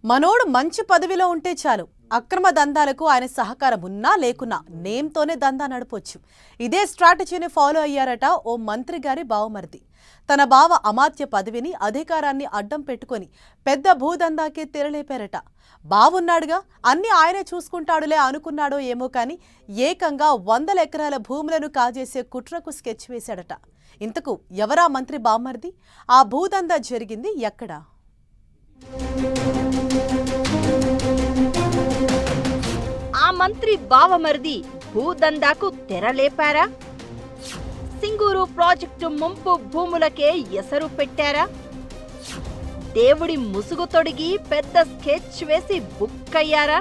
మనోడు మంచి పదవిలో ఉంటే చాలు అక్రమ దందాలకు ఆయన సహకారం ఉన్నా లేకున్నా నేమ్తోనే దందా నడపొచ్చు. ఇదే స్ట్రాటజీని ఫాలో అయ్యారట ఓ మంత్రి గారి బావమరిది. తన బావ అమాత్య పదవిని అధికారాన్ని అడ్డం పెట్టుకొని పెద్ద భూదందాకే తెరలేపారట. బావున్నాడుగా అన్ని ఆయనే చూసుకుంటాడులే అనుకున్నాడో ఏమో కానీ ఏకంగా 100 ఎకరాల భూములను కాజేసే కుట్రకు స్కెచ్ వేశాడట. ఇంతకు ఎవరా మంత్రి బావమరిది? ఆ భూదందా జరిగింది ఎక్కడ? ఆ మంత్రి బావమరిది భూదందాకు తెరలేపారా? సింగూరు ప్రాజెక్టు ముంపు భూములకే ఎసరు పెట్టారా? దేవుడి ముసుగు తొడిగి పెద్ద స్కెచ్ వేసి బుక్కయ్యారా?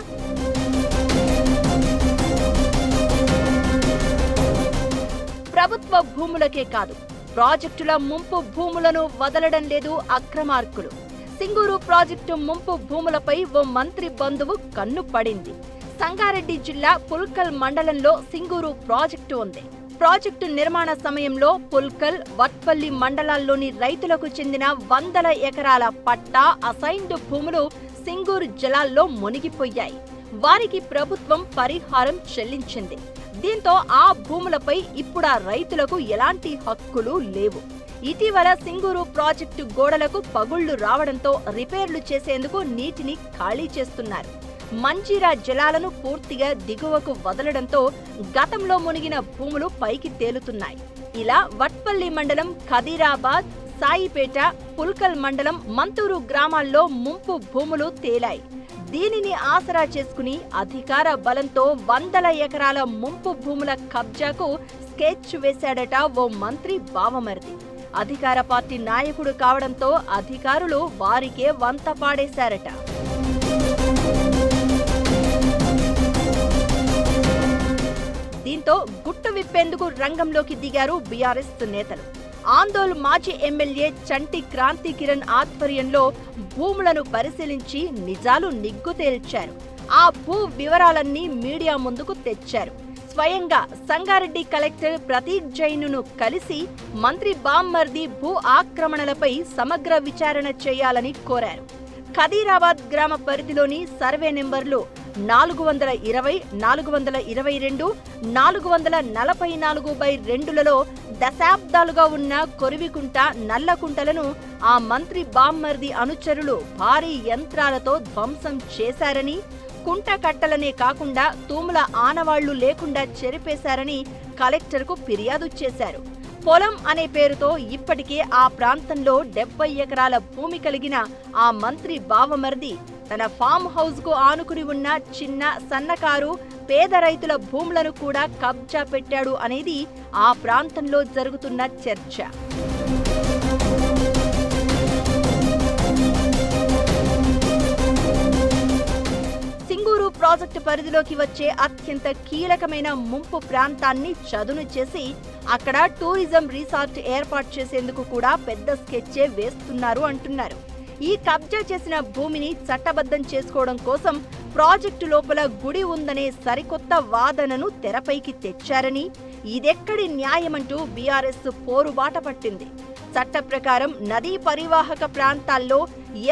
ప్రభుత్వ భూములకే కాదు, ప్రాజెక్టుల ముంపు భూములను వదలడం లేదు అక్రమార్కులు. సింగూరు ప్రాజెక్టు ముంపు భూములపై ఓ మంత్రి బంధువు కన్ను పడింది. సంగారెడ్డి జిల్లా పుల్కల్ మండలంలో సింగూరు ప్రాజెక్టు ఉంది. ప్రాజెక్టు నిర్మాణ సమయంలో పుల్కల్, వట్పల్లి మండలాల్లోని రైతులకు చెందిన 100 ఎకరాల పట్టా అసైన్డ్ భూములు సింగూరు జలాల్లో మునిగిపోయాయి. వారికి ప్రభుత్వం పరిహారం చెల్లించింది. దీంతో ఆ భూములపై ఇప్పుడు ఆ రైతులకు ఎలాంటి హక్కులు లేవు. ఇటీవల సింగూరు ప్రాజెక్టు గోడలకు పగుళ్లు రావడంతో రిపేర్లు చేసేందుకు నీటిని ఖాళీ చేస్తున్నారు. మంజీరా జలాలను పూర్తిగా దిగువకు వదలడంతో గతంలో మునిగిన భూములు పైకి తేలుతున్నాయి. ఇలా వట్పల్లి మండలం ఖదీరాబాద్, సాయిపేట, పుల్కల్ మండలం మంతూరు గ్రామాల్లో ముంపు భూములు తేలాయి. దీనిని ఆసరా చేసుకుని అధికార బలంతో 100 ఎకరాల ముంపు భూముల కబ్జాకు స్కెచ్ వేశాడట ఓ మంత్రి బావమరిది. అధికార పార్టీ నాయకుడు కావడంతో అధికారులు వారికే వంత పాడేశారట. దీంతో గుట్టు విప్పేందుకు రంగంలోకి దిగారు బీఆర్ఎస్ నేతలు. ఆందోళ్ మాజీ ఎమ్మెల్యే చంటి క్రాంతి కిరణ్ ఆధ్వర్యంలో భూములను పరిశీలించి నిజాలు నిగ్గు తేల్చారు. ఆ భూ వివరాలన్నీ మీడియా ముందుకు తెచ్చారు. స్వయంగా సంగారెడ్డి కలెక్టర్ ప్రతీక్ జైన్ను కలిసి మంత్రి బామ్మర్ది భూ ఆక్రమణలపై సమగ్ర విచారణ చేయాలని కోరారు. ఖదీరాబాద్ గ్రామ పరిధిలోని సర్వే నెంబర్లు 420, 422, 444/2లలో దశాబ్దాలుగా ఉన్న కొరివికుంట, నల్లకుంటలను ఆ మంత్రి బామ్మర్ది అనుచరులు భారీ యంత్రాలతో ధ్వంసం చేశారని, కుంట కట్టలనే కాకుండా తూముల ఆనవాళ్లు లేకుండా చెరిపేశారని కలెక్టర్కు ఫిర్యాదు చేశారు. పొలం అనే పేరుతో ఇప్పటికే ఆ ప్రాంతంలో 70 ఎకరాల భూమి కలిగిన ఆ మంత్రి బావమరిది తన ఫామ్ హౌస్ కు ఆనుకుని ఉన్న చిన్న, సన్నకారు, పేద రైతుల భూములను కూడా కబ్జా పెట్టాడు అనేది ఆ ప్రాంతంలో జరుగుతున్న చర్చ. సింగూరు ప్రాజెక్టు పరిధిలోకి వచ్చే అత్యంత కీలకమైన ముంపు ప్రాంతాన్ని చదును చేసి అక్కడ టూరిజం రిసార్ట్ ఏర్పాటు చేసేందుకు కూడా పెద్ద స్కెచ్చే వేస్తున్నారు అంటున్నారు. ఈ కబ్జా చేసిన భూమిని చట్టబద్ధం చేసుకోవడం కోసం ప్రాజెక్టు లోపల గుడి ఉందనే సరికొత్త వాదనను తెరపైకి తెచ్చారని, ఇదెక్కడి న్యాయమంటూ బీఆర్ఎస్ పోరుబాట పట్టింది. చట్ట ప్రకారం నదీ పరివాహక ప్రాంతాల్లో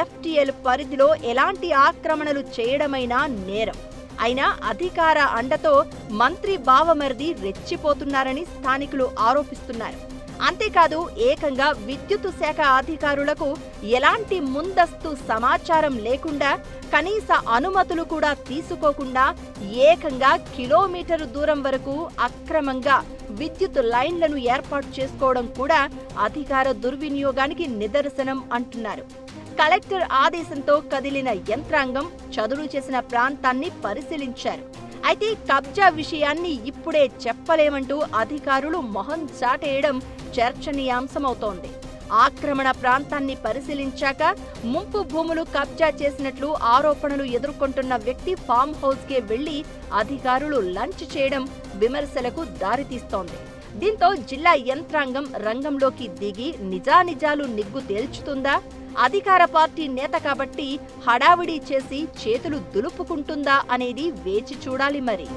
FTL పరిధిలో ఎలాంటి ఆక్రమణలు చేయడమైనా నేరం. అయినా అధికార అండతో మంత్రి బావమరిది రెచ్చిపోతున్నారని స్థానికులు ఆరోపిస్తున్నారు. అంతేకాదు, ఏకంగా విద్యుత్ శాఖ అధికారులకు ఎలాంటి ముందస్తు సమాచారం లేకుండా, కనీస అనుమతులు కూడా తీసుకోకుండా ఏకంగా కిలోమీటరు దూరం వరకు అక్రమంగా విద్యుత్ లైన్లను ఏర్పాటు చేసుకోవడం కూడా అధికార దుర్వినియోగానికి నిదర్శనం అంటున్నారు. కలెక్టర్ ఆదేశంతో కదిలిన యంత్రాంగం చదును చేసిన ప్రాంతాన్ని పరిశీలించారు. అయితే కబ్జా విషయాన్ని ఇప్పుడే చెప్పలేమంటూ అధికారులు మొహం చాటేయడం చర్చనీయాంశమవుతోంది. ఆక్రమణ ప్రాంతాన్ని పరిశీలించాక ముంపు భూములు కబ్జా చేసినట్లు ఆరోపణలు ఎదుర్కొంటున్న వ్యక్తి ఫామ్ హౌస్కే వెళ్లి అధికారులు లంచ్ చేయడం విమర్శలకు దారితీస్తోంది. దీంతో జిల్లా యంత్రాంగం రంగంలోకి దిగి నిజానిజాలు నిగ్గు తేల్చుతుందా? అధికార పార్టీ నేత కాబట్టి హడావిడి చేసి చేతులు దులుపుకుంటుందా అనేది వేచి చూడాలి మరి.